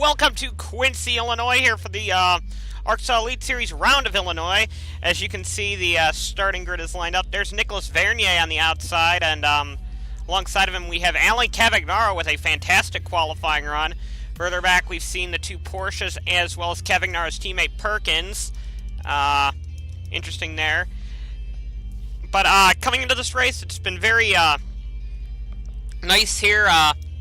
welcome to Quincy, Illinois, here for the ARCSOA Elite Series round of Illinois. As you can see, the starting grid is lined up. There's Nicholas Vernier on the outside, and alongside of him we have Ali Cavagnaro with a fantastic qualifying run. Further back, we've seen the two Porsches as well as Cavagnaro's teammate Perkins. Interesting there. But coming into this race, it's been very nice here.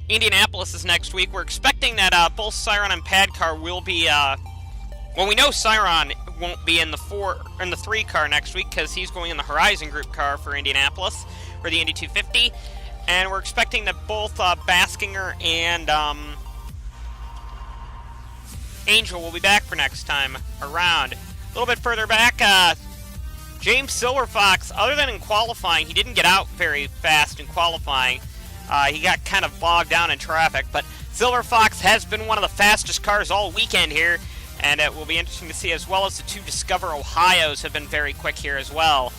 Indianapolis is next week. We're expecting that both Siron and Padcar will be, well, we know Siron won't be in the 3 car next week because he's going in the Horizon Group car for Indianapolis for the Indy 250. And we're expecting that both Baskinger and Angel will be back for next time around. A little bit further back, James Silverfox, other than in qualifying, he didn't get out very fast in qualifying. He got kind of bogged down in traffic, but Silverfox has been one of the fastest cars all weekend here, and it will be interesting to see, as well as the two Discover Ohios have been very quick here as well.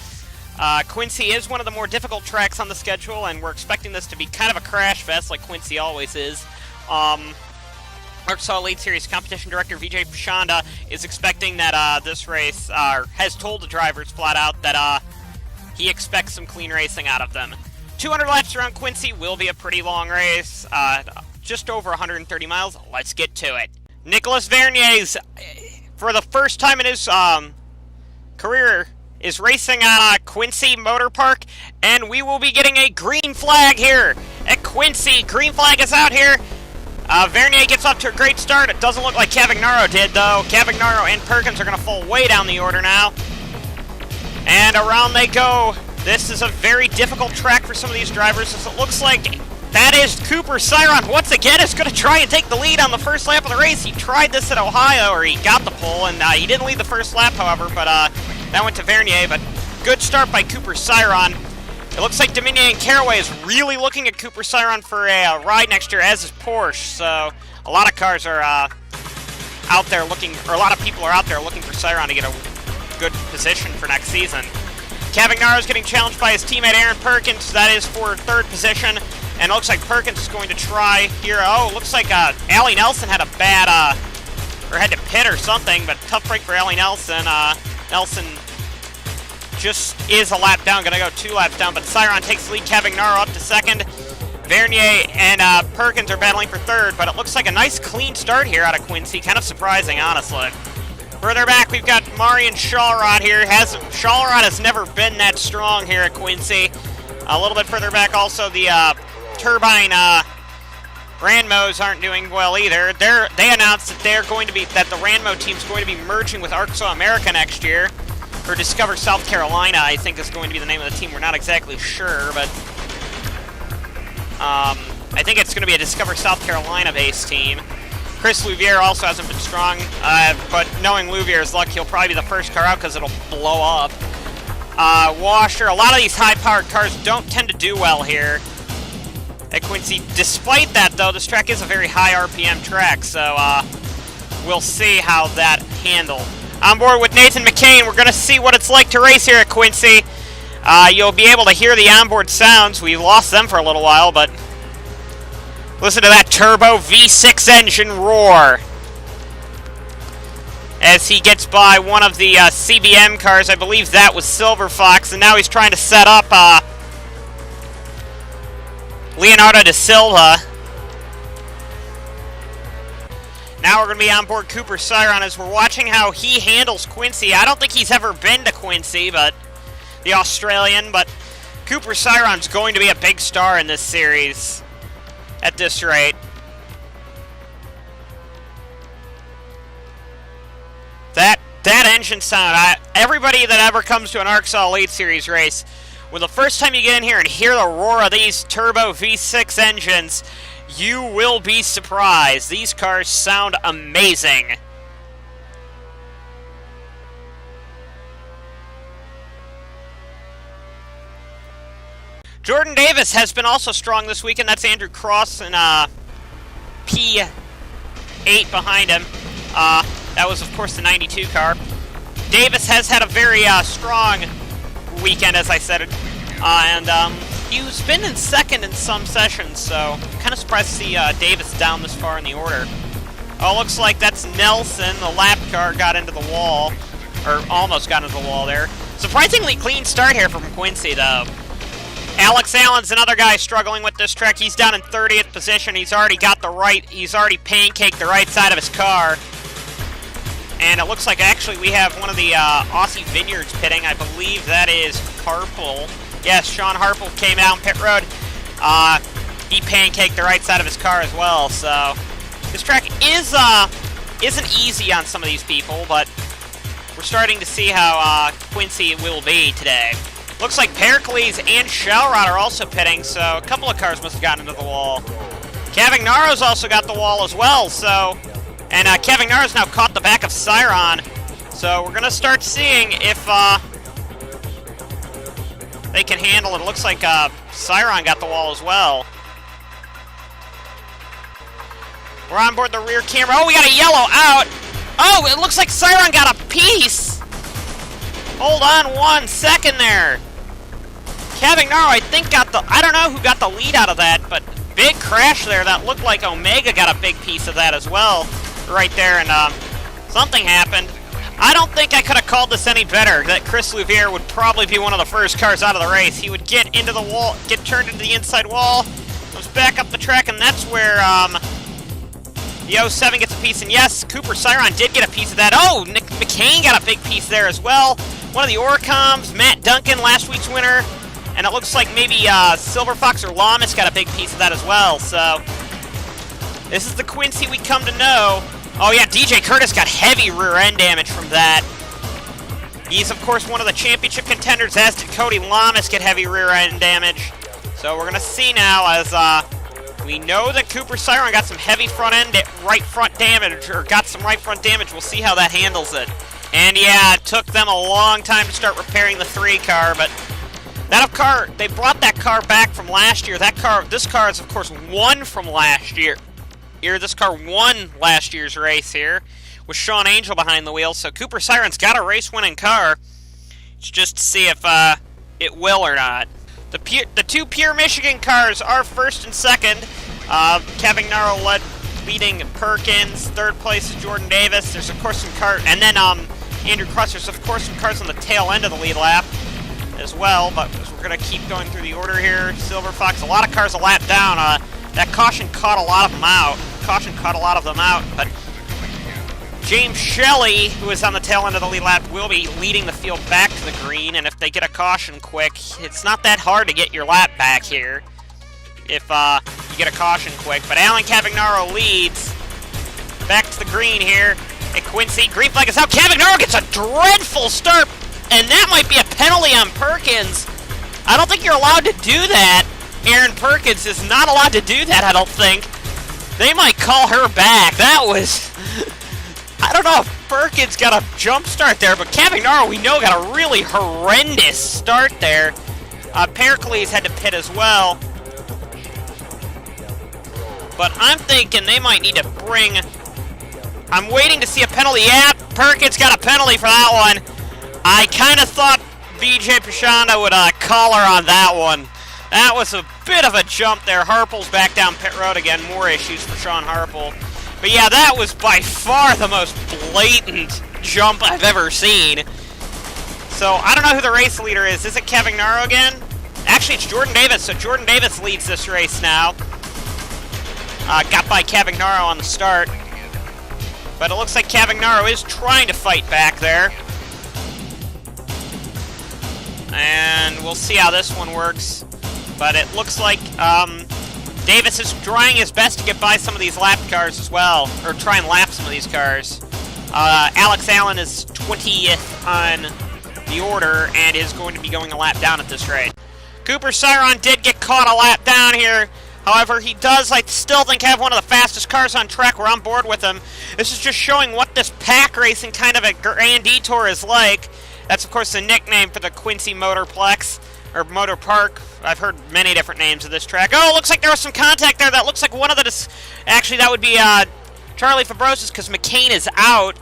Quincy is one of the more difficult tracks on the schedule, and we're expecting this to be kind of a crash fest like Quincy always is. ARCSOA Elite Series Competition Director Vijay Pachanda is expecting that this race, has told the drivers flat out that he expects some clean racing out of them. 200 laps around Quincy will be a pretty long race, just over 130 miles. Let's get to it. Nicholas Vernier's, for the first time in his career, is racing on Quincy Motor Park, and we will be getting a green flag here at Quincy. Green flag is out here. Vernier gets off to a great start. It doesn't look like Cavagnaro did, though. Cavagnaro and Perkins are going to fall way down the order now. And around they go. This is a very difficult track for some of these drivers, as it looks like that is Cooper Siron once again is going to try and take the lead on the first lap of the race. He tried this at Ohio, or he got the pole, and he didn't lead the first lap, however, but that went to Vernier. But good start by Cooper Siron. It looks like Dominion and Caraway is really looking at Cooper Siron for a ride next year, as is Porsche. So a lot of cars are out there looking, or a lot of people are out there looking for Siron to get a good position for next season. Cavagnaro is getting challenged by his teammate Aaron Perkins. That is for third position. And it looks like Perkins is going to try here. Oh, looks like Allie Nelson had a bad, or had to pit or something, but tough break for Allie Nelson. Nelson just is a lap down, going to go 2 laps down, but Siron takes the lead. Cavagnaro up to second. Vernier and Perkins are battling for third, but it looks like a nice clean start here out of Quincy. Kind of surprising, honestly. Further back, we've got Marian Shallrod here. Shallrod has never been that strong here at Quincy. A little bit further back, also, the Turbine Ranmos aren't doing well either. They announced that the Ranmo team's going to be merging with ARCSOA America next year. Or Discover South Carolina, I think, is going to be the name of the team. We're not exactly sure, but I think it's going to be a Discover South Carolina-based team. Chris Louvier also hasn't been strong, but knowing Louvier's luck, he'll probably be the first car out because it'll blow up. Washer, a lot of these high-powered cars don't tend to do well here at Quincy. Despite that, though, this track is a very high RPM track, so we'll see how that handles. On board with Nathan McCain, we're going to see what it's like to race here at Quincy. You'll be able to hear the onboard sounds. We lost them for a little while, but listen to that turbo V6 engine roar as he gets by one of the CBM cars. I believe that was Silverfox, and now he's trying to set up Leonardo da Silva. Now we're going to be on board Cooper Siron as we're watching how he handles Quincy. I don't think he's ever been to Quincy, but the Australian, but Cooper Siron's going to be a big star in this series at this rate. That engine sound, everybody that ever comes to an ARCSOA Elite Series race, when the first time you get in here and hear the roar of these turbo V6 engines, you will be surprised. These cars sound amazing. Jordan Davis has been also strong this weekend. That's Andrew Cross and P8 behind him. That was, of course, the 92 car. Davis has had a very strong weekend, as I said, and he's been in second in some sessions, so I'm kind of surprised to see Davis down this far in the order. Oh, looks like that's Nelson. The lap car got into the wall. Or almost got into the wall there. Surprisingly clean start here from Quincy, though. Alex Allen's another guy struggling with this track. He's down in 30th position. He's already pancaked the right side of his car. And it looks like actually we have one of the Aussie Vineyards pitting. I believe that is Harple. Yes, Sean Harple came out on pit road. He pancaked the right side of his car as well. So this track isn't easy on some of these people, but we're starting to see how Quincy will be today. Looks like Pericles and Shalrod are also pitting, so a couple of cars must have gotten into the wall. Cavagnaro's also got the wall as well, so... And Cavagnaro's now caught the back of Siron, so we're going to start seeing if they can handle it. It looks like Siron got the wall as well. We're on board the rear camera. Oh, we got a yellow out! Oh, it looks like Siron got a piece! Hold on 1 second there. Cavagnaro, I think, got the... I don't know who got the lead out of that, but big crash there. That looked like Omega got a big piece of that as well. Right there, and something happened. I don't think I could have called this any better. That Chris Louvier would probably be one of the first cars out of the race. He would get into the wall, get turned into the inside wall, goes back up the track, and that's where the 07 gets a piece. And yes, Cooper Siron did get a piece of that. Oh, Nick McCain got a big piece there as well. One of the Orcoms, Matt Duncan, last week's winner. And it looks like maybe Silver Fox or Lamas got a big piece of that as well. So this is the Quincy we come to know. Oh yeah, DJ Curtis got heavy rear end damage from that. He's of course one of the championship contenders, as did Cody Lamas get heavy rear end damage. So we're gonna see now as we know that Cooper Siron got some heavy right front damage, or got some right front damage. We'll see how that handles it. And yeah, it took them a long time to start repairing the 3 car, but that car, they brought that car back from last year. This car is of course won from last year. This car won last year's race here, with Sean Angel behind the wheel. So Cooper Siron's got a race-winning car. It's just to see if it will or not. The 2 Pure Michigan cars are first and second. Cavagnaro leading Perkins. Third place is Jordan Davis. There's of course some cars, and then Andrew Krust. There's of course some cars on the tail end of the lead lap as well. But we're gonna keep going through the order here. Silver Fox, a lot of cars a lap down. That caution caught a lot of them out. But James Shelley, who is on the tail end of the lead lap, will be leading the field back to the green. And if they get a caution quick, it's not that hard to get your lap back here if you get a caution quick. But Alan Cavagnaro leads back to the green here at Quincy. Green flag is out. Cavagnaro gets a dreadful start, and that might be a penalty on Perkins. I don't think you're allowed to do that. Aaron Perkins is not allowed to do that, I don't think. They might call her back. That was... I don't know if Perkins got a jump start there, but Cavagnaro, we know, got a really horrendous start there. Pericles had to pit as well. But I'm thinking they might need to bring... I'm waiting to see a penalty. Yeah, Perkins got a penalty for that one. I kind of thought VJ Pashanda would call her on that one. That was a bit of a jump there. Harple's back down pit road again. More issues for Sean Harple. But yeah, that was by far the most blatant jump I've ever seen. So I don't know who the race leader is. Is it Cavagnaro again? Actually, it's Jordan Davis. So Jordan Davis leads this race now. Got by Cavagnaro on the start. But it looks like Cavagnaro is trying to fight back there. And we'll see how this one works. But it looks like Davis is trying his best to get by some of these lap cars as well, or try and lap some of these cars. Alex Allen is 20th on the order and is going to be going a lap down at this rate. Cooper Siron did get caught a lap down here. However, he does, I still think, have one of the fastest cars on track. We're on board with him. This is just showing what this pack racing kind of a Grand Detour is like. That's, of course, the nickname for the Quincy Motorplex, or Motor Park. I've heard many different names of this track. Oh, it looks like there was some contact there. That looks like one of the... Actually, that would be Charlie Fabrosis, because McCain is out.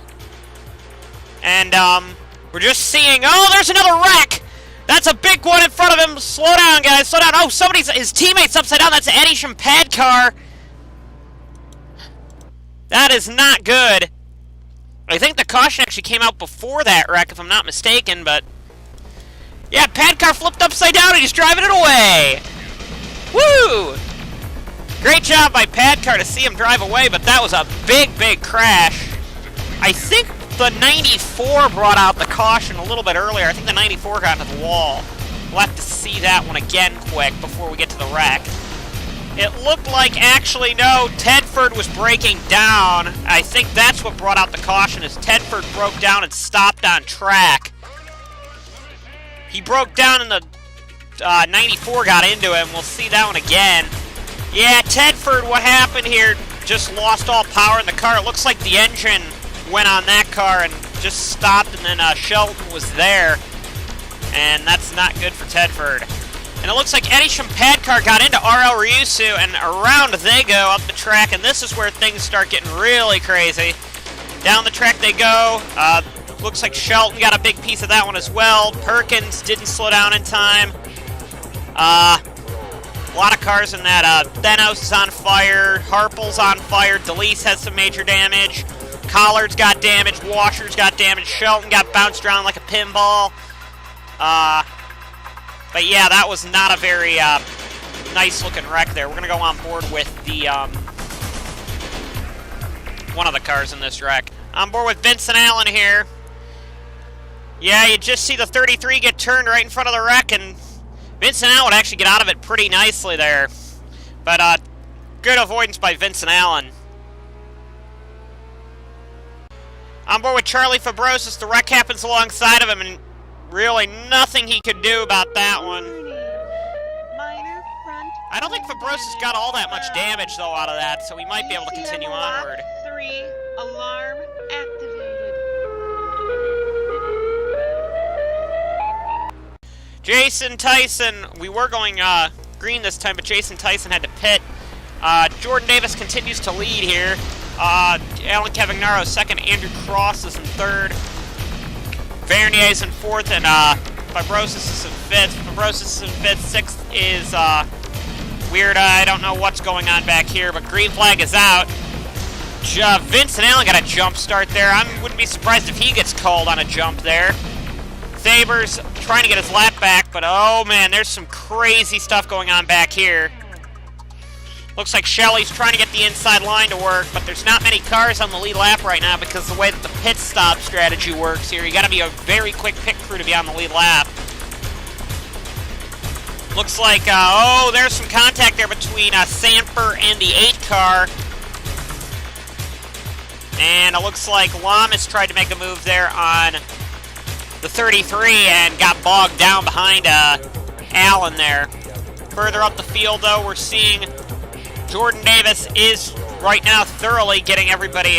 And we're just seeing... Oh, there's another wreck! That's a big one in front of him. Slow down, guys. Slow down. Oh, his teammate's upside down. That's Eddie Champad car. That is not good. I think the caution actually came out before that wreck, if I'm not mistaken, but... Yeah, pad car flipped upside down and he's driving it away! Woo! Great job by pad car to see him drive away, but that was a big, big crash. I think the 94 brought out the caution a little bit earlier. I think the 94 got into the wall. We'll have to see that one again quick before we get to the wreck. It looked like, actually, no, Tedford was breaking down. I think that's what brought out the caution, is Tedford broke down and stopped on track. He broke down and the 94 got into him. We'll see that one again. Yeah, Tedford, what happened here, just lost all power in the car. It looks like the engine went on that car and just stopped, and then Shelton was there. And that's not good for Tedford. And it looks like Eddie Shimpadkar got into ARCSOA, and around they go up the track, and this is where things start getting really crazy. Down the track they go. Looks like Shelton got a big piece of that one as well. Perkins didn't slow down in time. A lot of cars in that. Thenos is on fire. Harple's on fire. DeLeese has some major damage. Collard's got damage. Washer's got damage. Shelton got bounced around like a pinball. But yeah, that was not a very nice-looking wreck there. We're going to go on board with the one of the cars in this wreck. On board with Vincent Allen here. Yeah, you just see the 33 get turned right in front of the wreck, and Vincent Allen would actually get out of it pretty nicely there. But good avoidance by Vincent Allen. On board with Charlie Fabrosis, the wreck happens alongside of him, and really nothing he could do about that one. I don't think Fabrosis got all that much damage, though, out of that, so we might be able to continue onward. 3, alarm activated. Jason Tyson, we were going green this time, but Jason Tyson had to pit. Jordan Davis continues to lead here. Alan Cavagnaro second, Andrew Cross is in third. Vernier is in fourth, and Fibrosis is in fifth. Fibrosis is in fifth. Sixth is Weird. I don't know what's going on back here, but green flag is out. Vincent Allen got a jump start there. I wouldn't be surprised if he gets called on a jump there. Thaber's trying to get his lap back, but oh man, there's some crazy stuff going on back here. Looks like Shelley's trying to get the inside line to work, but there's not many cars on the lead lap right now because the way that the pit stop strategy works here, you got to be a very quick pit crew to be on the lead lap. Looks like, oh, there's some contact there between Sanford and the 8 car. And it looks like Lamas tried to make a move there on the 33 and got bogged down behind Allen there. Further up the field, though, we're seeing Jordan Davis is right now thoroughly getting everybody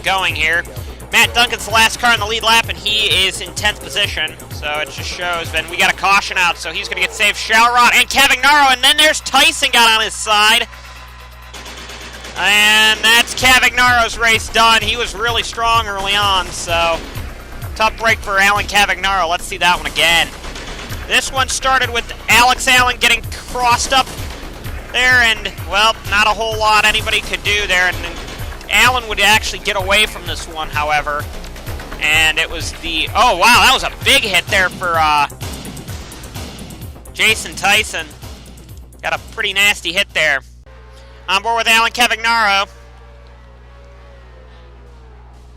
going here. Matt Duncan's the last car in the lead lap, and he is in 10th position. So it just shows, then we got a caution out, so he's going to get saved. Shalrod and Cavagnaro, and then there's Tyson got on his side. And that's Cavagnaro's race done. He was really strong early on, so tough break for Alan Cavagnaro. Let's see that one again. This one started with Alex Allen getting crossed up there, and, well, not a whole lot anybody could do there. And Allen would actually get away from this one, however. And it was the... Oh, wow, that was a big hit there for Jason Tyson. Got a pretty nasty hit there. On board with Alan Cavagnaro.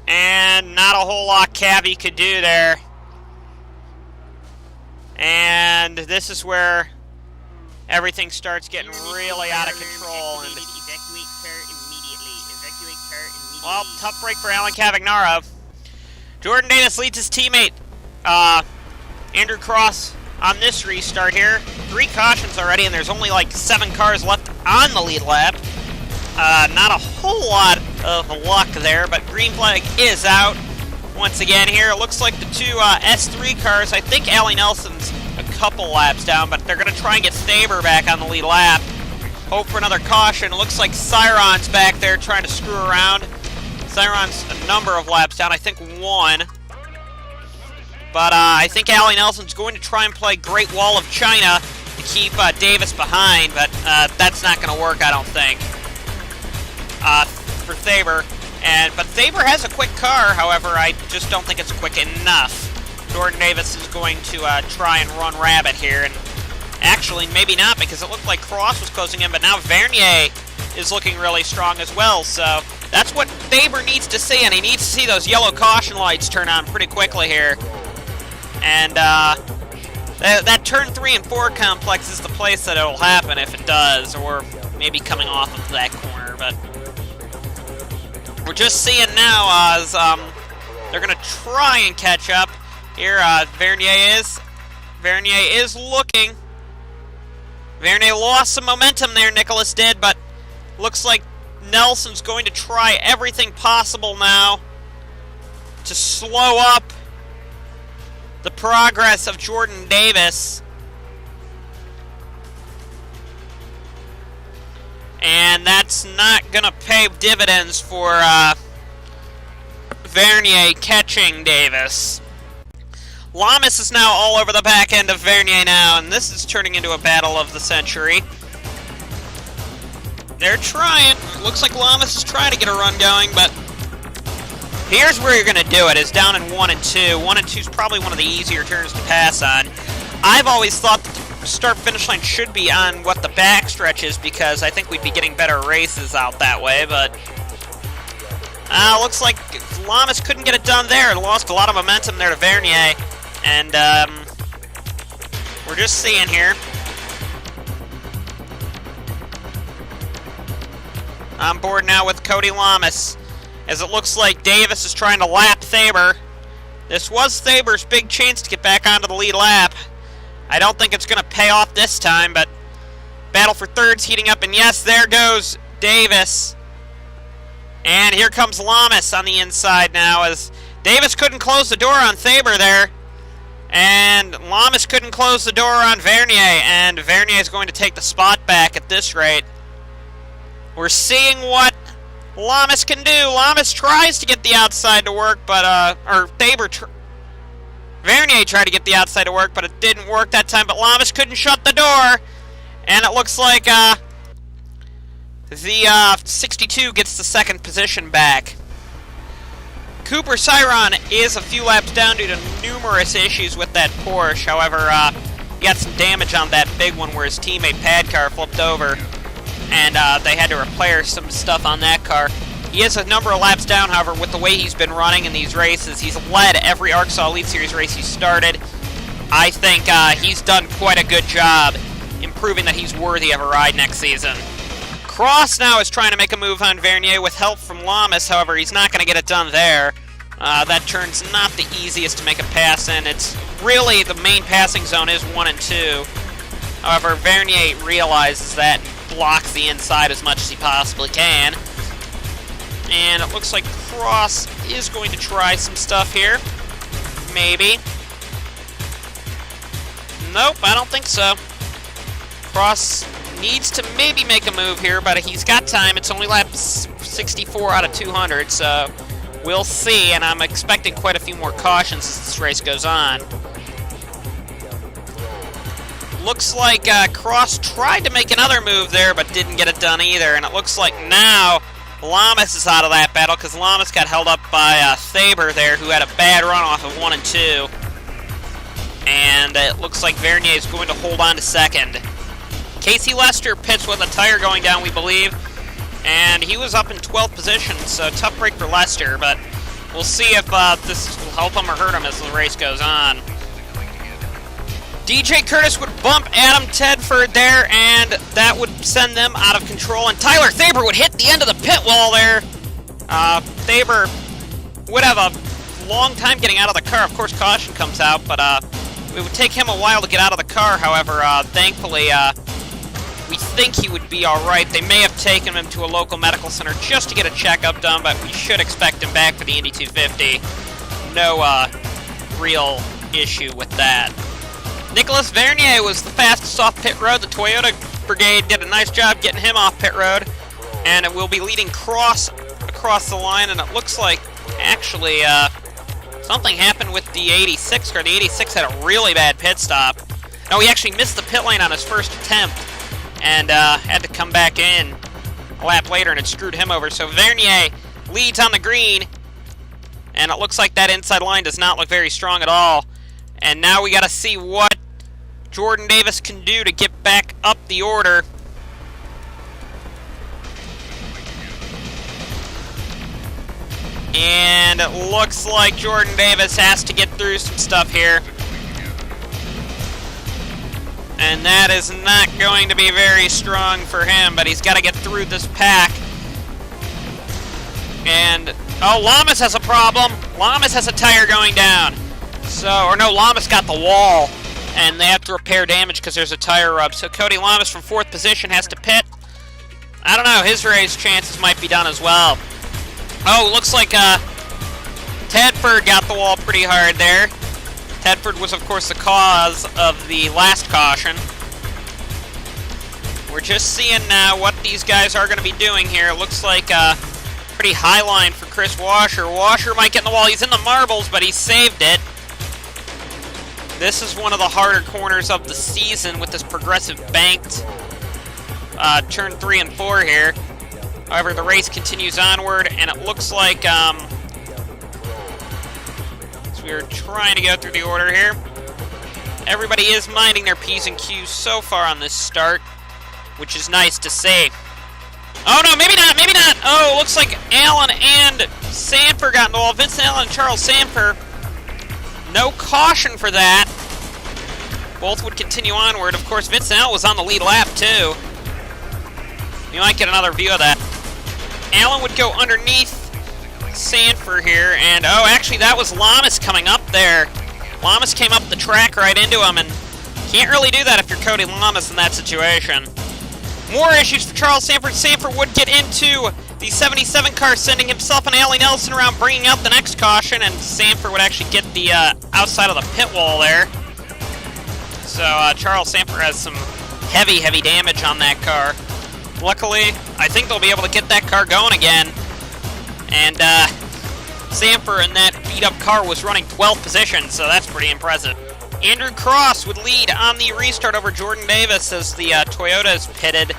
And not a whole lot Cavi could do there. And this is where everything starts getting really out of control. And Evacuate car immediately. Evacuate car immediately. well, tough break for Alan Cavagnaro. Jordan Davis leads his teammate, Andrew Cross, on this restart here. 3 cautions already, and there's only like 7 cars left on the lead lap. Not a whole lot of luck there, but green flag is out once again here. It looks like the 2 S3 cars, I think Allie Nelson's a couple laps down, but they're going to try and get Thaber back on the lead lap. Hope for another caution. It looks like Cyron's back there trying to screw around. Cyron's a number of laps down, I think 1. But I think Allie Nelson's going to try and play Great Wall of China to keep Davis behind, but that's not going to work, I don't think. For Thaber. But Sabre has a quick car, however, I just don't think it's quick enough. Jordan Davis is going to try and run rabbit here, and actually maybe not, because it looked like Cross was closing in, but now Vernier is looking really strong as well, so that's what Sabre needs to see, and he needs to see those yellow caution lights turn on pretty quickly here. And that turn 3 and 4 complex is the place that it'll happen if it does, or maybe coming off of that corner, but we're just seeing now as they're going to try and catch up. Here, Vernier is looking. Vernier lost some momentum there, Nicholas did, but looks like Nelson's going to try everything possible now to slow up the progress of Jordan Davis. And that's not going to pay dividends for Vernier catching Davis. Lamas is now all over the back end of Vernier now, and this is turning into a battle of the century. They're trying. Looks like Lamas is trying to get a run going, but here's where you're going to do it, is down in 1 and 2. 1 and 2 is probably one of the easier turns to pass on. I've always thought that the start-finish line should be on what the backstretch is, because I think we'd be getting better races out that way, but looks like Lamas couldn't get it done there and lost a lot of momentum there to Vernier. And we're just seeing here. On board now with Cody Lamas, as it looks like Davis is trying to lap Sabre. This was Sabre's big chance to get back onto the lead lap. I don't think it's going to pay off this time, but battle for third's heating up, and yes, there goes Davis. And here comes Lamas on the inside now, as Davis couldn't close the door on Sabre there. And Lamas couldn't close the door on Vernier, and Vernier is going to take the spot back at this rate. We're seeing what Lamas can do. Lamas tries to get the outside to work, but, Vernier tried to get the outside to work, but it didn't work that time, but Lamas couldn't shut the door. And it looks like, the 62 gets the second position back. Cooper Cyron is a few laps down due to numerous issues with that Porsche. However, he got some damage on that big one where his teammate Padcar flipped over, and they had to repair some stuff on that car. He is a number of laps down, however, with the way he's been running in these races. He's led every ARCSOA Elite Series race he started. I think he's done quite a good job in proving that he's worthy of a ride next season. Cross now is trying to make a move on Vernier with help from Lamas, however, he's not going to get it done there. That turn's not the easiest to make a pass in. It's really, the main passing zone is 1 and 2. However, Vernier realizes that and blocks the inside as much as he possibly can. And it looks like Cross is going to try some stuff here. Maybe. Nope, I don't think so. Cross needs to maybe make a move here, but he's got time. It's only lap 64 out of 200, so we'll see, and I'm expecting quite a few more cautions as this race goes on. Looks like Cross tried to make another move there, but didn't get it done either, and it looks like now Lamas is out of that battle, because Lamas got held up by Sabre there, who had a bad run off of 1 and 2. And it looks like Vernier is going to hold on to second. Casey Lester pits with a tire going down, we believe, and he was up in 12th position, so tough break for Lester, but we'll see if this will help him or hurt him as the race goes on. DJ Curtis would bump Adam Tedford there, and that would send them out of control, and Tyler Sabre would hit the end of the pit wall there. Sabre would have a long time getting out of the car. Of course, caution comes out, but it would take him a while to get out of the car. However, thankfully, we think he would be alright. They may have taken him to a local medical center just to get a checkup done, but we should expect him back for the Indy 250. No real issue with that. Nicholas Vernier was the fastest off pit road. The Toyota Brigade did a nice job getting him off pit road, and it will be leading Cross across the line, and it looks like, actually, something happened with the 86 car. The 86 had a really bad pit stop. No, he actually missed the pit lane on his first attempt, and had to come back in a lap later, and it screwed him over. So Vernier leads on the green. And it looks like that inside line does not look very strong at all. And now we got to see what Jordan Davis can do to get back up the order. And it looks like Jordan Davis has to get through some stuff here. And that is not going to be very strong for him, but he's got to get through this pack. And, oh, Lamas has a problem. Lamas has a tire going down. So, or no, Lamas got the wall, and they have to repair damage because there's a tire rub. So Cody Lamas from 4th position has to pit. I don't know, his race chances might be done as well. Oh, looks like Tedford got the wall pretty hard there. Tedford was, of course, the cause of the last caution. We're just seeing now what these guys are going to be doing here. It looks like a pretty high line for Chris Washer. Washer might get in the wall. He's in the marbles, but he saved it. This is one of the harder corners of the season with this progressive banked turn 3 and 4 here. However, the race continues onward, and it looks like so we're trying to go through the order here. Everybody is minding their P's and Q's so far on this start, which is nice to see. Oh no, maybe not, maybe not! Oh, looks like Allen and Sanford got involved. Vincent Allen and Charles Sanford. No caution for that. Both would continue onward. Of course, Vincent Allen was on the lead lap, too. You might get another view of that. Allen would go underneath Sanford here, and oh, actually, that was Lamas coming up there. Lamas came up the track right into him, and can't really do that if you're Cody Lamas in that situation. More issues for Charles Sanford. Sanford would get into the 77 car, sending himself and Allie Nelson around, bringing out the next caution, and Sanford would actually get the outside of the pit wall there. So Charles Sanford has some heavy, heavy damage on that car. Luckily, I think they'll be able to get that car going again. And Sanford in that beat-up car was running 12th position, so that's pretty impressive. Andrew Cross would lead on the restart over Jordan Davis as the Toyotas pitted.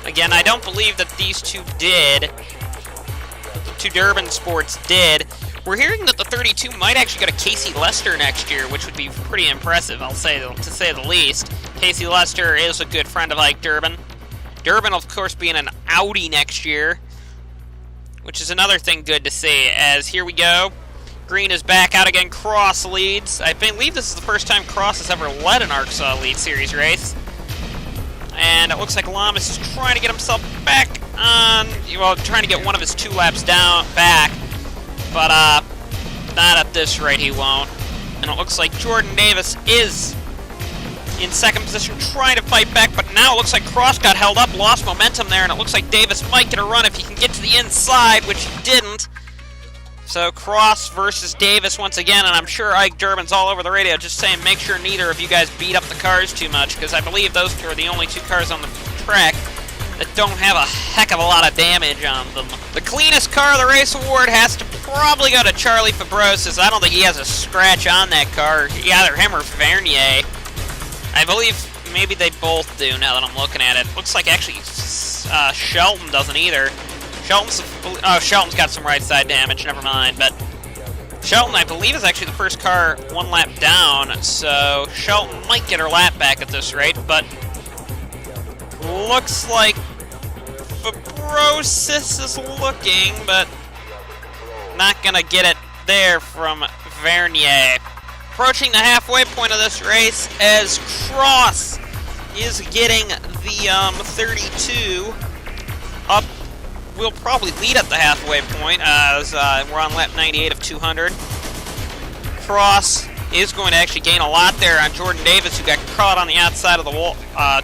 Again, I don't believe that these two did. The two Durban Sports did. We're hearing that the 32 might actually go to Casey Lester next year, which would be pretty impressive, I'll say, to say the least. Casey Lester is a good friend of Ike Durbin. Durbin, of course, being an Audi next year, which is another thing good to see, as here we go. Green is back out again. Cross leads. I believe this is the first time Cross has ever led an ARCSOA Lead Series race. And it looks like Lamas is trying to get himself back on, well, trying to get one of his 2 laps down back. But not at this rate, he won't. And it looks like Jordan Davis is in 2nd position trying to fight back, but now it looks like Cross got held up, lost momentum there, and it looks like Davis might get a run if he can get to the inside, which he didn't. So Cross versus Davis once again, and I'm sure Ike Durbin's all over the radio just saying make sure neither of you guys beat up the cars too much, because I believe those two are the only 2 cars on the track that don't have a heck of a lot of damage on them. The cleanest car of the race award has to probably go to Charlie Fabrosis. I don't think he has a scratch on that car, either him or Vernier. I believe maybe they both do now that I'm looking at it. Looks like actually Shelton doesn't either. Shelton's got some right side damage, never mind, but Shelton, I believe, is actually the first car 1 lap down, so Shelton might get her lap back at this rate, but looks like Fabrosis is looking, but not gonna get it there from Vernier. Approaching the halfway point of this race as Cross is getting the 32 up. We'll probably lead at the halfway point as we're on lap 98 of 200. Cross is going to actually gain a lot there on Jordan Davis, who got caught on the outside of the wall,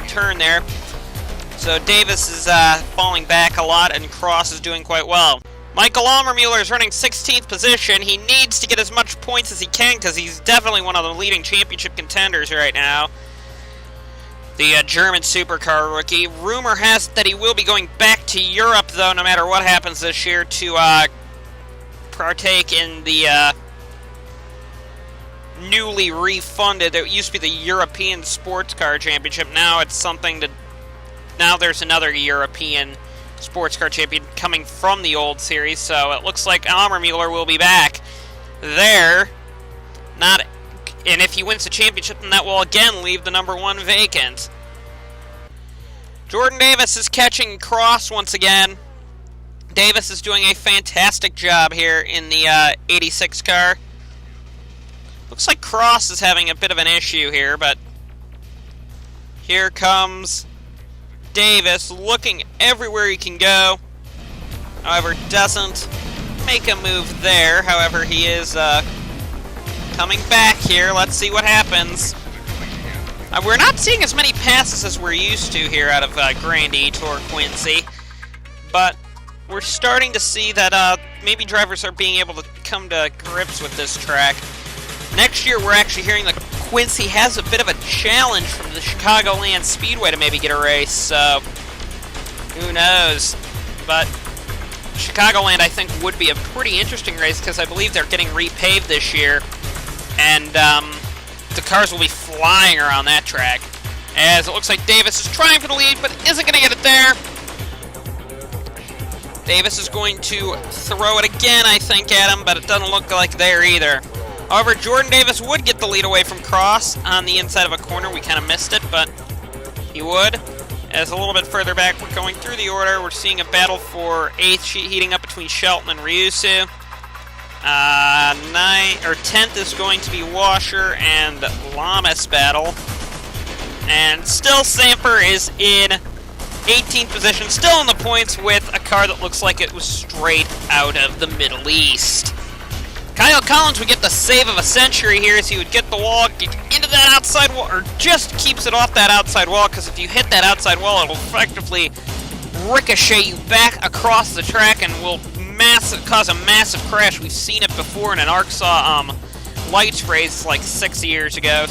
turn there. So Davis is falling back a lot, and Cross is doing quite well. Michael Almermuller is running 16th position. He needs to get as much points as he can because he's definitely one of the leading championship contenders right now. The German supercar rookie. Rumor has it that he will be going back to Europe, though, no matter what happens this year, to partake in the newly refunded. It used to be the European Sports Car Championship. Now it's something that. Now there's another European sports car champion coming from the old series, so it looks like Mueller will be back there. And if he wins the championship, then that will again leave the number 1 vacant. Jordan Davis is catching Cross once again. Davis is doing a fantastic job here in the 86 car. Looks like Cross is having a bit of an issue here, but here comes Davis looking everywhere he can go. However, doesn't make a move there. However, he is coming back here. Let's see what happens. We're not seeing as many passes as we're used to here out of Grand Tour Quincy, but we're starting to see that maybe drivers are being able to come to grips with this track. Next year, we're actually hearing that Quincy has a bit of a challenge from the Chicagoland Speedway to maybe get a race, so who knows. But Chicagoland, I think, would be a pretty interesting race because I believe they're getting repaved this year, and the cars will be flying around that track. As it looks like Davis is trying for the lead, but isn't going to get it there. Davis is going to throw it again, I think, at him, but it doesn't look like there either. However, Jordan Davis would get the lead away from Cross on the inside of a corner. We kind of missed it, but he would. As a little bit further back, we're going through the order. We're seeing a battle for 8th heating up between Shelton and Ryusu. 10th is going to be Washer and Lamas battle. And still Samper is in 18th position, still in the points with a car that looks like it was straight out of the Middle East. Kyle Collins would get the save of a century here as he would get the wall, get into that outside wall, or just keeps it off that outside wall, because if you hit that outside wall, it'll effectively ricochet you back across the track and will cause a massive crash. We've seen it before in an ARCSOA lights race like 7 years ago,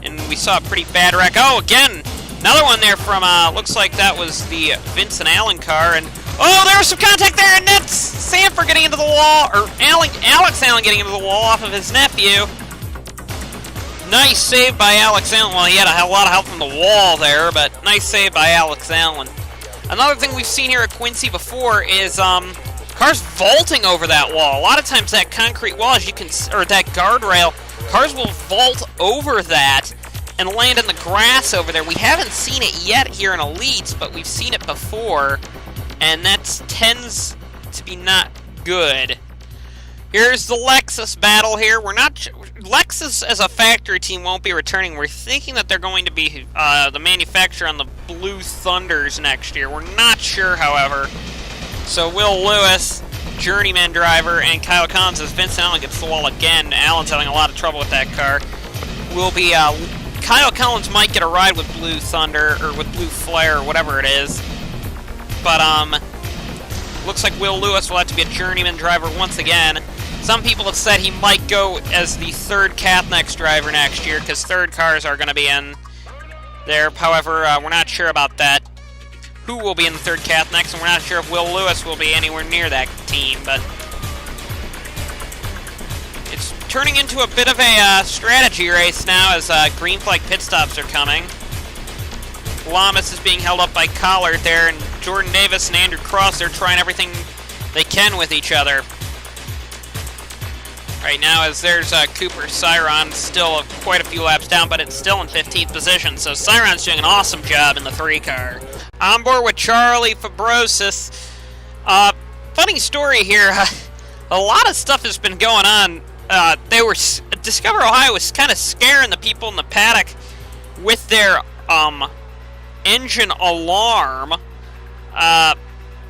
and we saw a pretty bad wreck. Oh, again, another one there from, looks like that was the Vincent Allen car, and oh, there was some contact there, and that's Sanford getting into the wall, or Alex Allen getting into the wall off of his nephew. Nice save by Alex Allen. Well, he had a lot of help from the wall there, but nice save by Alex Allen. Another thing we've seen here at Quincy before is cars vaulting over that wall. A lot of times that concrete wall, as you can, or that guardrail, cars will vault over that and land in the grass over there. We haven't seen it yet here in Elites, but we've seen it before, and that tends to be not good. Here's the Lexus battle here. Lexus as a factory team won't be returning. We're thinking that they're going to be the manufacturer on the Blue Thunders next year. We're not sure, however. So Will Lewis, journeyman driver, and Kyle Collins, as Vincent Allen gets the wall again. Allen's having a lot of trouble with that car. Will be Kyle Collins might get a ride with Blue Thunder or with Blue Flare or whatever it is, but looks like Will Lewis will have to be a journeyman driver once again. Some people have said he might go as the third Cathnex driver next year because third cars are going to be in there. However, we're not sure about that. Who will be in the third Cathnex, and we're not sure if Will Lewis will be anywhere near that team, but it's turning into a bit of a strategy race now as green flag pit stops are coming. Lamas is being held up by Collard there, and Jordan Davis and Andrew Cross, they're trying everything they can with each other. Right now, as there's Cooper Cyron, still quite a few laps down, but it's still in 15th position, so Cyron's doing an awesome job in the 3-car. On board with Charlie Fabrosis. Funny story here, a lot of stuff has been going on. Discover Ohio was kind of scaring the people in the paddock with their engine alarm.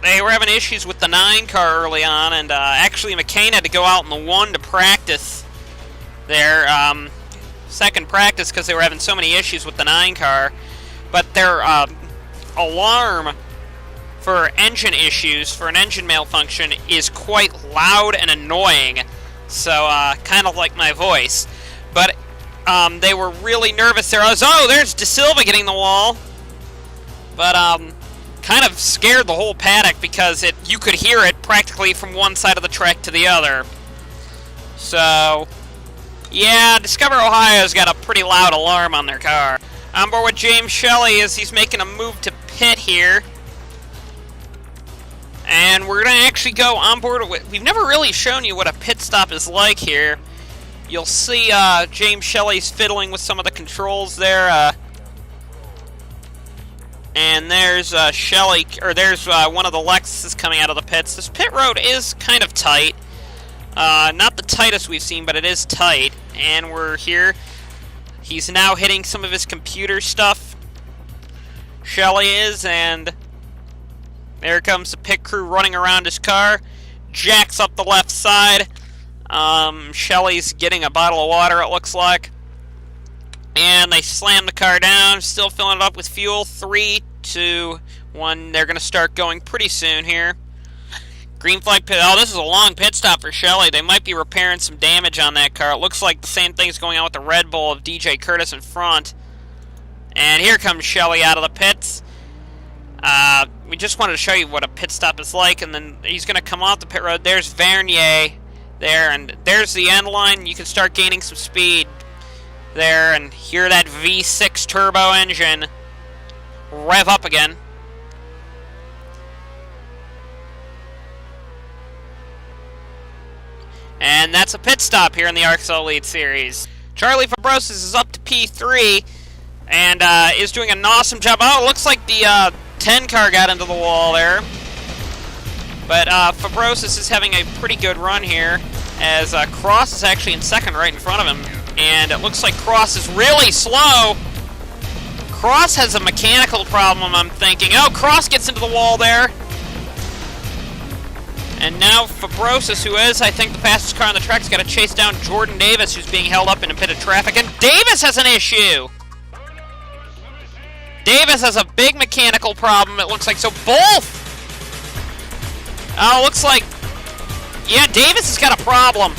They were having issues with the 9-car early on, and actually McCain had to go out in the 1 to practice their second practice because they were having so many issues with the 9-car. But their alarm for engine issues, for an engine malfunction, is quite loud and annoying. So, kind of like my voice. But they were really nervous there. Oh, there's De Silva getting the wall. But, kind of scared the whole paddock because you could hear it practically from one side of the track to the other. So, yeah, Discover Ohio's got a pretty loud alarm on their car. On board with James Shelley as he's making a move to pit here. And we're going to actually go on board with... We've never really shown you what a pit stop is like here. You'll see James Shelley's fiddling with some of the controls there. And there's Shelley, or there's one of the Lexuses coming out of the pits. This pit road is kind of tight. Not the tightest we've seen, but it is tight. And we're here. He's now hitting some of his computer stuff. Shelley is, and there comes the pit crew running around his car. Jacks up the left side. Shelley's getting a bottle of water, it looks like. And they slam the car down, still filling it up with fuel. 3, 2, 1. They're going to start going pretty soon here. Green flag pit. Oh, this is a long pit stop for Shelley. They might be repairing some damage on that car. It looks like the same thing's going on with the Red Bull of DJ Curtis in front. And here comes Shelley out of the pits. We just wanted to show you what a pit stop is like, and then he's going to come off the pit road. There's Vernier there, and there's the end line. You can start gaining some speed there, and hear that V6 turbo engine rev up again. And that's a pit stop here in the ARCSOA Lead Series. Charlie Fabrosis is up to P3 and is doing an awesome job. Oh, it looks like the 10 car got into the wall there. But Fabrosis is having a pretty good run here, as Cross is actually in second right in front of him. And it looks like Cross is really slow. Cross has a mechanical problem, I'm thinking. Oh, Cross gets into the wall there. And now Fabrosis, who is, I think, the fastest car on the track, has got to chase down Jordan Davis, who's being held up in a bit of traffic. And Davis has an issue! Davis has a big mechanical problem, it looks like. So both... Oh, looks like... Yeah, Davis has got a problem.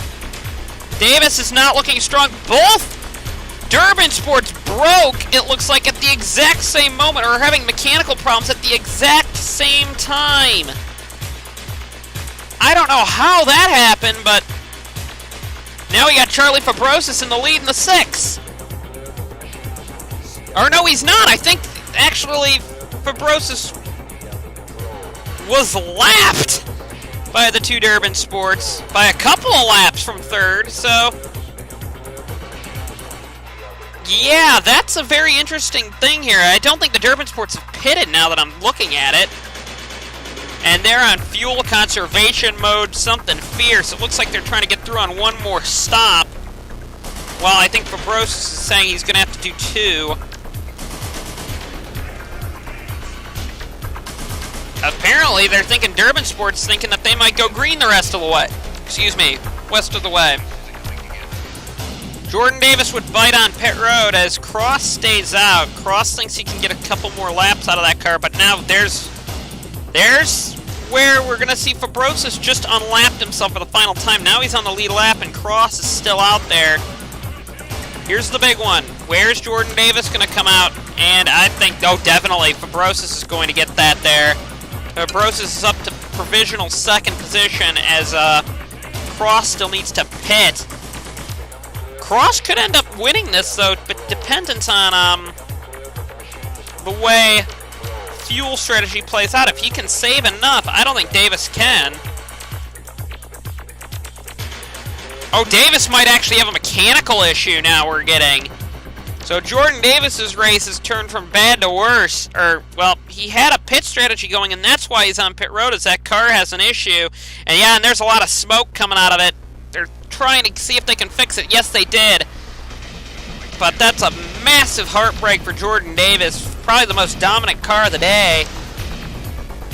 Davis is not looking strong. Both Durban Sports broke, it looks like, at the exact same moment, or are having mechanical problems at the exact same time. I don't know how that happened, but now we got Charlie Fabrosis in the lead in the 6. Or no, he's not. I think, actually, Fabrosis was lapped by the 2 Durban Sports by a couple of laps from 3rd, so... Yeah, that's a very interesting thing here. I don't think the Durban Sports have pitted now that I'm looking at it. And they're on fuel conservation mode, something fierce. It looks like they're trying to get through on one more stop. Well, I think Fabrosis is saying he's going to have to do 2. Apparently, they're thinking, Durban Sports thinking that they might go green the rest of the way. Excuse me, west of the way. Jordan Davis would bite on pit road as Cross stays out. Cross thinks he can get a couple more laps out of that car, but now there's where we're going to see Fabrosis just unlapped himself for the final time. Now he's on the lead lap, and Cross is still out there. Here's the big one. Where's Jordan Davis going to come out? And I think, oh, definitely, Fabrosis is going to get that there. Fabrosis is up to provisional 2nd position as Cross still needs to pit. Cross could end up winning this, though, but dependent on the way fuel strategy plays out. If he can save enough, I don't think Davis can. Oh, Davis might actually have a mechanical issue now we're getting. So Jordan Davis's race has turned from bad to worse. Or, well, he had a pit strategy going, and that's why he's on pit road, is that car has an issue. And yeah, and there's a lot of smoke coming out of it. They're trying to see if they can fix it. Yes, they did. But that's a massive heartbreak for Jordan Davis. Probably the most dominant car of the day.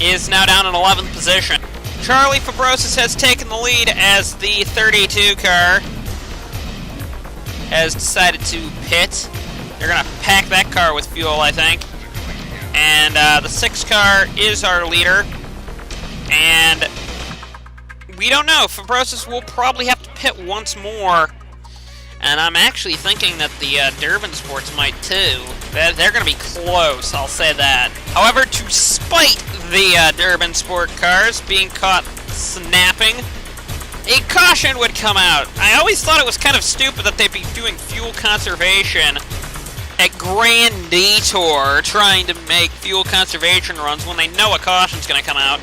Is now down in 11th position. Charlie Fabrosis has taken the lead as the 32 car has decided to pit. They're going to pack that car with fuel, I think. And the 6 car is our leader. And we don't know. Fabrosis will probably have to pit once more. And I'm actually thinking that the Durban Sports might too. They're going to be close, I'll say that. However, to spite the Durban Sport cars being caught snapping, a caution would come out. I always thought it was kind of stupid that they'd be doing fuel conservation at Grand Detour, trying to make fuel conservation runs when they know a caution's going to come out.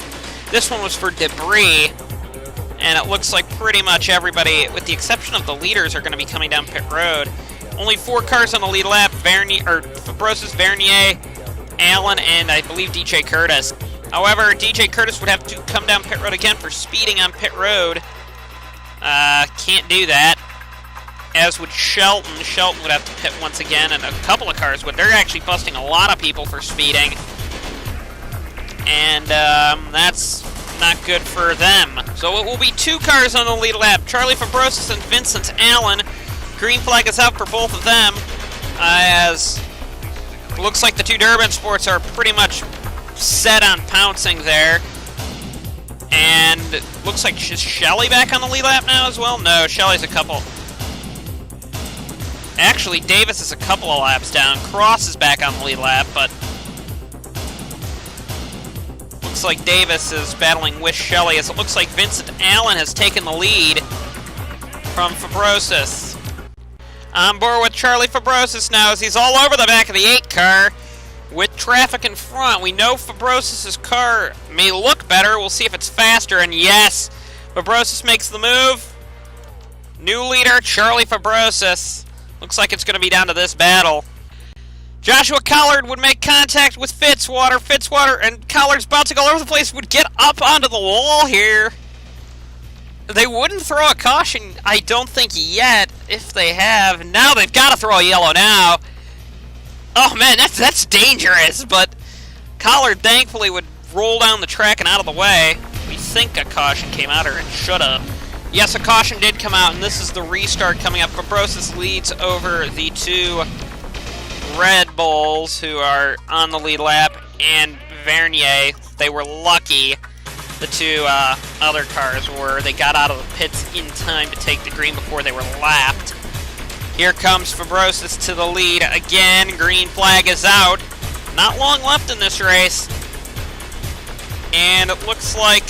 This one was for debris, and it looks like pretty much everybody, with the exception of the leaders, are going to be coming down pit road. Only 4 cars on the lead lap, Fabrosis, Vernier, Allen, and I believe DJ Curtis. However, DJ Curtis would have to come down pit road again for speeding on pit road. Can't do that. As would Shelton. Shelton would have to pit once again, and a couple of cars would. They're actually busting a lot of people for speeding. And that's not good for them. So it will be 2 cars on the lead lap. Charlie Fabrosis and Vincent Allen. Green flag is out for both of them, as looks like the 2 Durban Sports are pretty much set on pouncing there. And looks like, is Shelly back on the lead lap now as well? No, Shelly's a couple. Actually, Davis is a couple of laps down. Cross is back on the lead lap, but looks like Davis is battling with Shelly, as it looks like Vincent Allen has taken the lead from Fabrosis. On board with Charlie Fabrosis now, as he's all over the back of the 8 car with traffic in front. We know Fabrosis' car may look better. We'll see if it's faster, and yes, Fabrosis makes the move. New leader, Charlie Fabrosis. Looks like it's going to be down to this battle. Joshua Collard would make contact with Fitzwater. Fitzwater and Collard's bouncing all over the place, would get up onto the wall here. They wouldn't throw a caution, I don't think, yet. If they have, now they've got to throw a yellow now. Oh man, that's dangerous, but Collard thankfully would roll down the track and out of the way. We think a caution came out, or it should have. Yes, a caution did come out, and this is the restart coming up. Fabrosis leads over the 2 Red Bulls, who are on the lead lap, and Vernier. They were lucky. The 2 other cars were. They got out of the pits in time to take the green before they were lapped. Here comes Fabrosis to the lead again. Green flag is out. Not long left in this race. And it looks like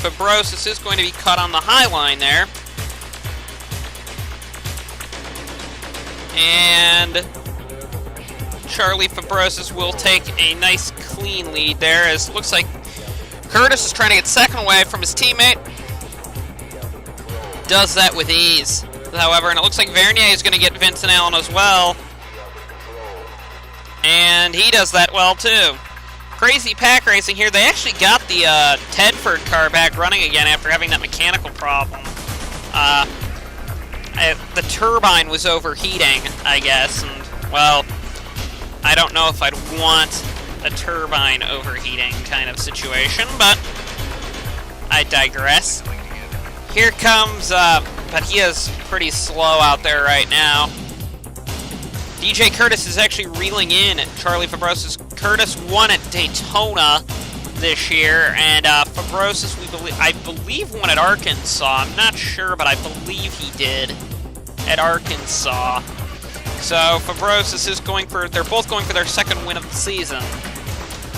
Fabrosis is going to be cut on the high line there. And Charlie Fabrosis will take a nice clean lead there, as it looks like Curtis is trying to get second away from his teammate. Does that with ease, however, and it looks like Vernier is going to get Vincent Allen as well. And he does that well too. Crazy pack racing here. They actually got the Tedford car back running again after having that mechanical problem. The turbine was overheating, I guess, and, well, I don't know if I'd want a turbine overheating kind of situation, but I digress. Here comes, but he is pretty slow out there right now. DJ Curtis is actually reeling in Charlie Fabrosis. Curtis won at Daytona this year, and Fabrosis, I believe, won at Arkansas. I'm not sure, but I believe he did at Arkansas. So Fabrosis is they're both going for their 2nd win of the season.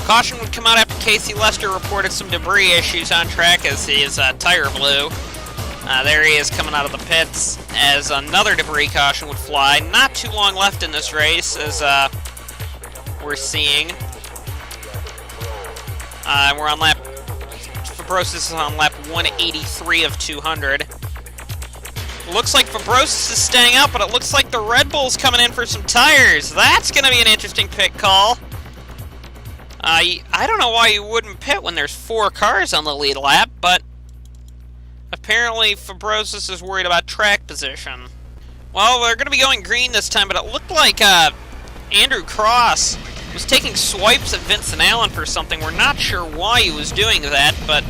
Caution would come out after Casey Lester reported some debris issues on track as his tire blew. There he is coming out of the pits as another debris caution would fly. Not too long left in this race, as we're seeing. We're on lap... Fabrosis is on lap 183 of 200. Looks like Fabrosis is staying out, but it looks like the Red Bull's coming in for some tires. That's going to be an interesting pit call. I don't know why you wouldn't pit when there's 4 cars on the lead lap, but apparently Fabrosis is worried about track position. Well, they're going to be going green this time, but it looked like Andrew Cross was taking swipes at Vincent Allen for something. We're not sure why he was doing that, but...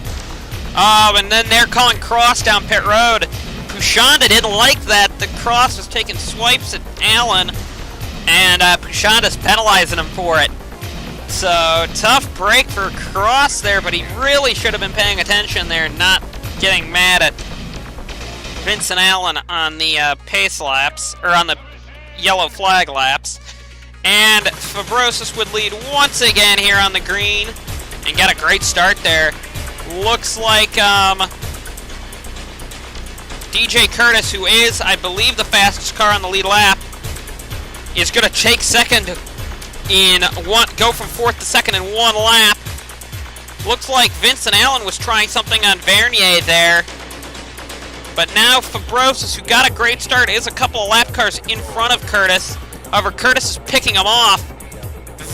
and then they're calling Cross down pit road. Pushanda didn't like that. The Cross was taking swipes at Allen, and Pushanda's penalizing him for it. So, tough break for Cross there, but he really should have been paying attention there, not getting mad at Vincent Allen on the pace laps, or on the yellow flag laps. And Fabrosis would lead once again here on the green, and got a great start there. Looks like DJ Curtis, who is, I believe, the fastest car on the lead lap, is going to take second in go from 4th to 2nd in 1 lap. Looks like Vincent Allen was trying something on Vernier there. But now Fabrosis, who got a great start, is a couple of lap cars in front of Curtis. However, Curtis is picking him off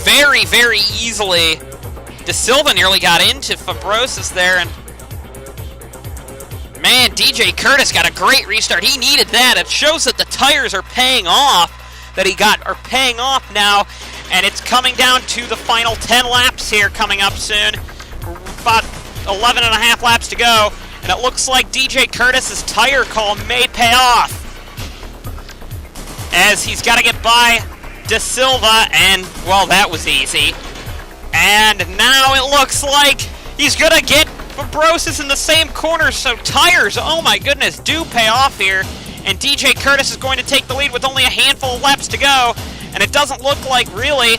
very, very easily. De Silva nearly got into Fabrosis there, and man, DJ Curtis got a great restart. He needed that. It shows that the tires are paying off, are paying off now, and it's coming down to the final 10 laps here coming up soon. About 11 and a half laps to go, and it looks like DJ Curtis's tire call may pay off, as he's got to get by De Silva, and, well, that was easy. And now it looks like he's going to get Fabrosis in the same corner, so tires, oh my goodness, do pay off here. And DJ Curtis is going to take the lead with only a handful of laps to go, and it doesn't look like, really,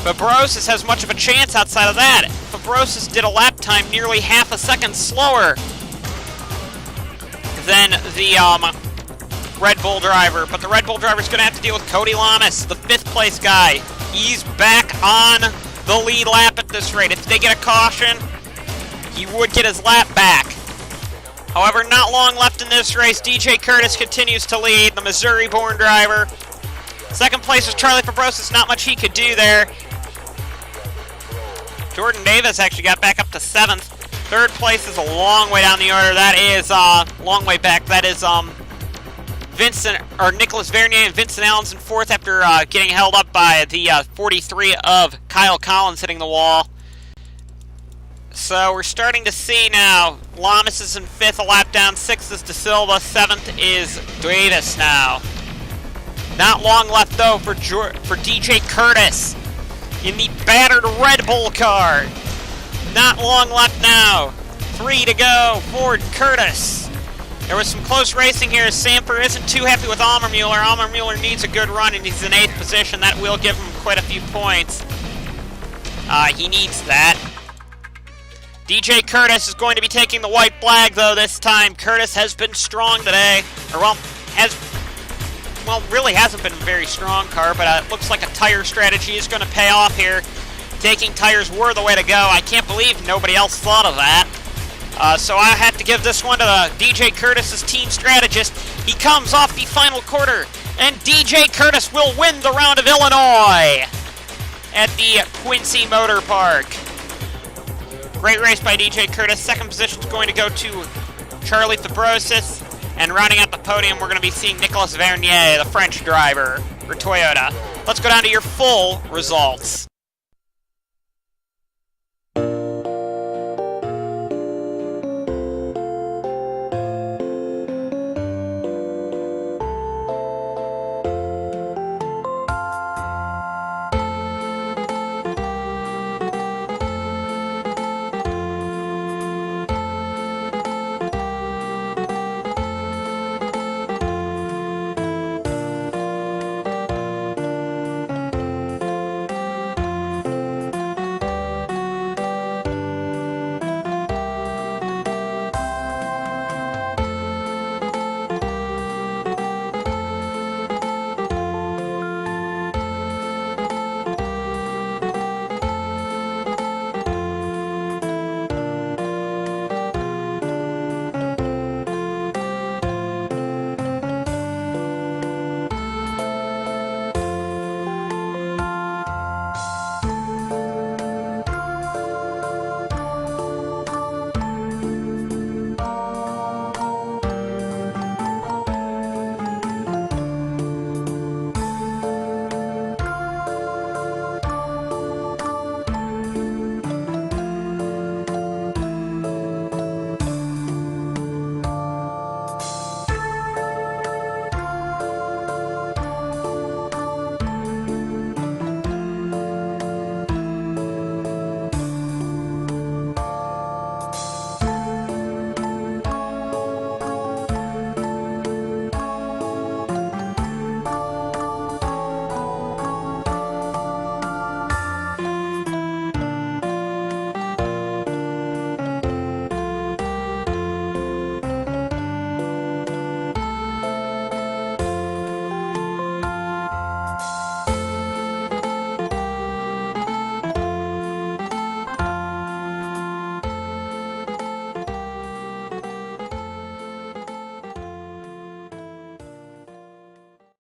Fabrosis has much of a chance outside of that. Fabrosis did a lap time nearly half a second slower than the Red Bull driver, but the Red Bull driver is going to have to deal with Cody Lamas, the 5th place guy. He's back on the lead lap at this rate. If they get a caution, he would get his lap back. However, not long left in this race. DJ Curtis continues to lead, the Missouri-born driver. 2nd place is Charlie Fabrosis. Not much he could do there. Jordan Davis actually got back up to 7th. 3rd place is a long way down the order. That is long way back. That is Nicholas Vernier, and Vincent Allen's in 4th after getting held up by the 43 of Kyle Collins hitting the wall. So we're starting to see now. Lamas is in 5th, a lap down. 6th is De Silva. 7th is Davis now. Not long left, though, for DJ Curtis in the battered Red Bull car. Not long left now. 3 to go for Curtis. There was some close racing here. Samper isn't too happy with Almermuller. Almermuller needs a good run, and he's in 8th position. That will give him quite a few points. He needs that. DJ Curtis is going to be taking the white flag, though, this time. Curtis has been strong today. Really hasn't been a very strong car, but it looks like a tire strategy is going to pay off here. Taking tires were the way to go. I can't believe nobody else thought of that. So I have to give this one to DJ Curtis's team strategist. He comes off the final quarter, and DJ Curtis will win the round of Illinois at the Quincy Motor Park. Great race by DJ Curtis. 2nd position is going to go to Charlie Fabrosis. And rounding out the podium, we're going to be seeing Nicholas Vernier, the French driver for Toyota. Let's go down to your full results.